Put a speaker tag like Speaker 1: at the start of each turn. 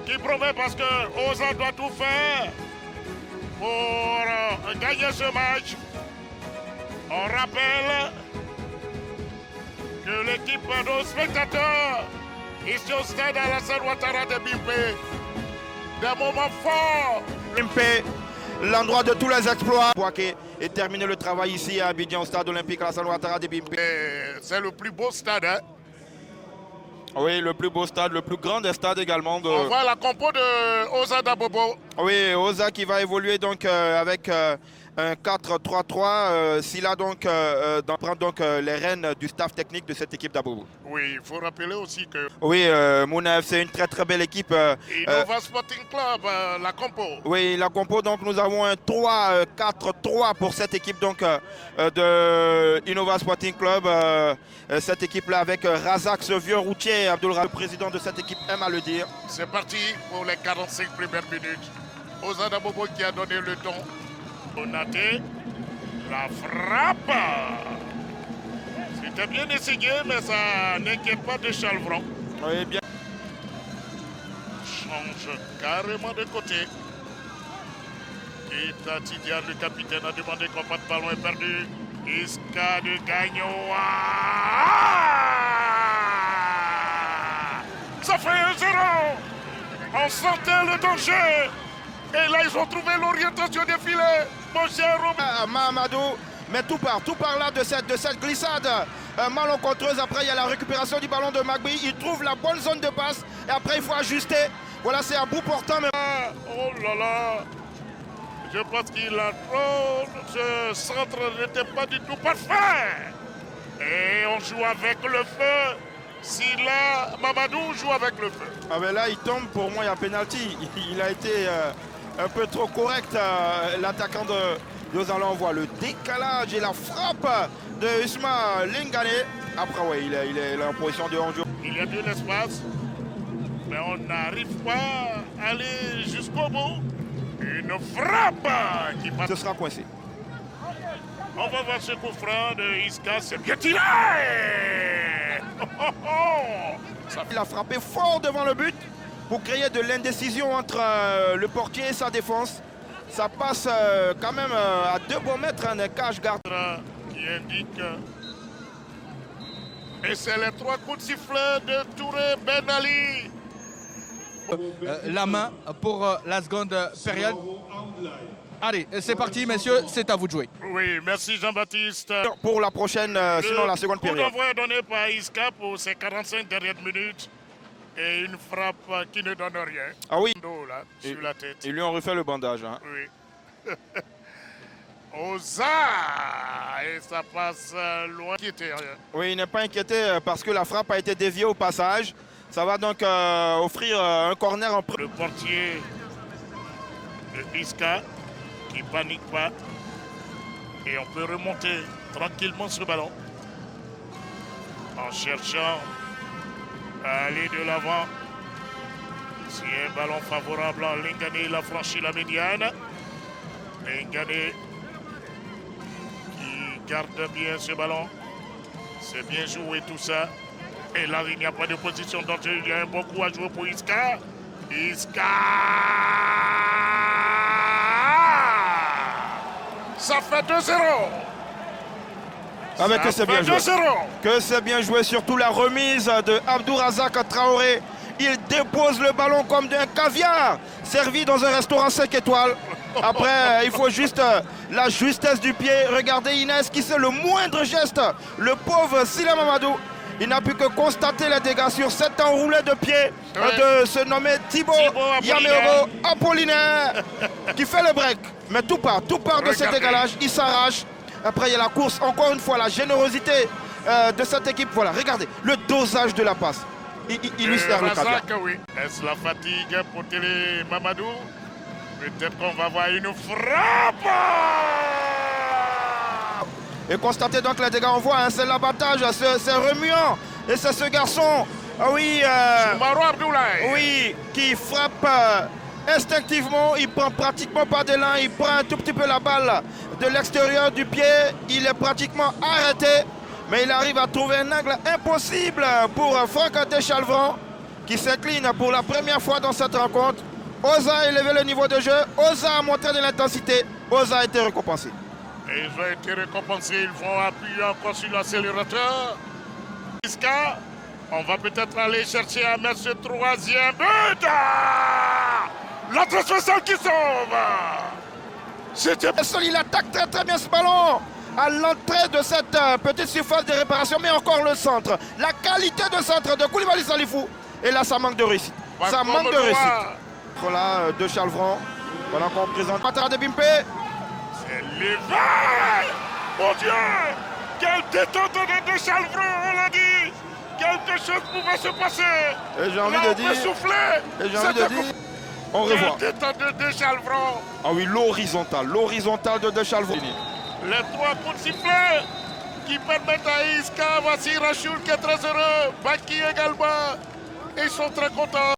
Speaker 1: qui promet parce que Oza doit tout faire pour gagner ce match. On rappelle que l'équipe de nos spectateurs ici au stade Alassane Ouattara de Bimpe, des moments forts.
Speaker 2: Bimpe, l'endroit de tous les exploits. Et terminer le travail ici à Abidjan au stade olympique Alassane Ouattara de Bimpe.
Speaker 1: C'est le plus beau stade. Hein?
Speaker 2: Oui, le plus beau stade, le plus grand des stades également.
Speaker 1: On voit la compo de Oza Dabobo.
Speaker 2: Oui, Oza qui va évoluer donc avec un 4-3-3. Silla donc prend donc les rênes du staff technique de cette équipe d'Abobo.
Speaker 1: Oui, il faut rappeler aussi que...
Speaker 2: Oui, Mouna FC, une très très belle équipe.
Speaker 1: Innova Sporting Club, la compo.
Speaker 2: Oui, la compo, donc nous avons un 3-4-3 pour cette équipe donc de Innova Sporting Club. Cette équipe-là avec Razak, ce vieux routier, Abdullah, le président de cette équipe, aime à le dire.
Speaker 1: C'est parti pour les 45 premières minutes. Oza Dabobo qui a donné le ton. Konaté, la frappe. C'était bien essayé, mais ça n'inquiète pas de Chalvron.
Speaker 2: Oui, bien.
Speaker 1: Change carrément de côté. Et Tidiane, le capitaine, a demandé qu'on pas de ballon est perdu. Iska de Gagnoa. Ça fait 1-0. On sentait le danger. Et là, ils ont trouvé l'orientation des filets. Mon cher
Speaker 2: Mahamadou, mais tout part là de cette glissade malencontreuse. Après, il y a la récupération du ballon de Magbi. Il trouve la bonne zone de passe. Et après, il faut ajuster. Voilà, c'est à bout portant. Mais...
Speaker 1: Oh là là. Je pense qu'il a trop. Ce centre n'était pas du tout parfait. Et on joue avec le feu. Si là, Mamadou joue avec le feu.
Speaker 2: Ah ben là, il tombe. Pour moi, il y a pénalty. Il a été un peu trop correct, l'attaquant de Lausanne. On voit le décalage et la frappe de Usma Lingane. Après, oui, il est en position de hors-jeu.
Speaker 1: Il y a de l'espace, mais on n'arrive pas à aller jusqu'au bout. Une frappe qui passe.
Speaker 2: Ce sera coincé.
Speaker 1: On va voir ce coup franc de Iska. C'est bien tiré.
Speaker 2: Il a frappé fort devant le but pour créer de l'indécision entre le portier et sa défense. Ça passe quand même à 2 bons mètres, un cache-garde.
Speaker 1: Qui indique. Et c'est les 3 coups de sifflet de Touré Ben Ali.
Speaker 3: La main pour la seconde période. Allez, c'est parti, messieurs, c'est à vous de jouer.
Speaker 1: Oui, merci Jean-Baptiste.
Speaker 2: Pour la prochaine, sinon la seconde période.
Speaker 1: Le coup d'envoi est donné par Iska pour ses 45 dernières minutes. Et une frappe qui ne donne rien.
Speaker 2: Ah oui.
Speaker 1: Là, sur la tête.
Speaker 2: Ils lui ont refait le bandage. Hein.
Speaker 1: Oui. Oza. Et ça passe loin.
Speaker 2: Oui, il n'est pas inquiété parce que la frappe a été déviée au passage. Ça va donc offrir un corner en
Speaker 1: Le portier de Iska qui panique pas. Et on peut remonter tranquillement ce ballon. En cherchant à aller de l'avant. Si un ballon favorable à Lingane, il a franchi la médiane. Lingane qui garde bien ce ballon. C'est bien joué tout ça. Et là, il n'y a pas de position danger. Il y a un bon coup à jouer pour Iska. Iska! Ça fait 2-0.
Speaker 2: Ah mais que c'est bien joué. Que c'est bien joué, surtout la remise de Abdourazak Traoré. Il dépose le ballon comme d'un caviar servi dans un restaurant 5 étoiles. Après, il faut juste la justesse du pied. Regardez Inès qui sait le moindre geste. Le pauvre Silla Mamadou. Il n'a pu que constater les dégâts sur cet enroulé de pied de se nommer Thibaut Yaméoro Apollinaire qui fait le break. Mais tout part de ce décalage. Il s'arrache. Après, il y a la course. Encore une fois, la générosité de cette équipe. Voilà, regardez le dosage de la passe. Il lui sert le caviar.
Speaker 1: Oui. Est-ce la fatigue pour Télé Mamadou? Peut-être qu'on va voir une frappe.
Speaker 2: Et constatez donc les dégâts, on voit, hein, c'est l'abattage, c'est remuant. Et c'est ce garçon, oui, oui, qui frappe instinctivement. Il prend pratiquement pas d'élan, il prend un tout petit peu la balle de l'extérieur du pied. Il est pratiquement arrêté, mais il arrive à trouver un angle impossible pour Franck Deschalvran, qui s'incline pour la première fois dans cette rencontre. Oza a élevé le niveau de jeu, Oza a montré de l'intensité, Oza a été récompensé.
Speaker 1: Et ils ont été récompensés, ils vont appuyer encore sur l'accélérateur. Iska, on va peut-être aller chercher à mettre ce troisième but. La transversale qui sauve. C'était
Speaker 2: Il attaque très très bien ce ballon à l'entrée de cette petite surface de réparation, mais encore le centre. La qualité de centre de Koulibaly Salifou. Et là, ça manque de réussite. Ça manque de réussite. Voilà, de Chalvron. Voilà qu'on présente Ouattara de Bimpe.
Speaker 1: C'est l'éveil. Mon Dieu, quelle détente de Chalvron, on l'a dit. Quelque chose pouvait se passer.
Speaker 2: Et j'ai envie
Speaker 1: là,
Speaker 2: de
Speaker 1: on
Speaker 2: dire.
Speaker 1: peut souffler.
Speaker 2: Et j'ai envie de dire. On revoit.
Speaker 1: Quelle détente de Chalvron.
Speaker 2: Ah oui, l'horizontale de Chalvron.
Speaker 1: Les 3 coups de sifflet qui permettent à Iska, voici Rachoul qui est très heureux, Baki également. Ils sont très contents.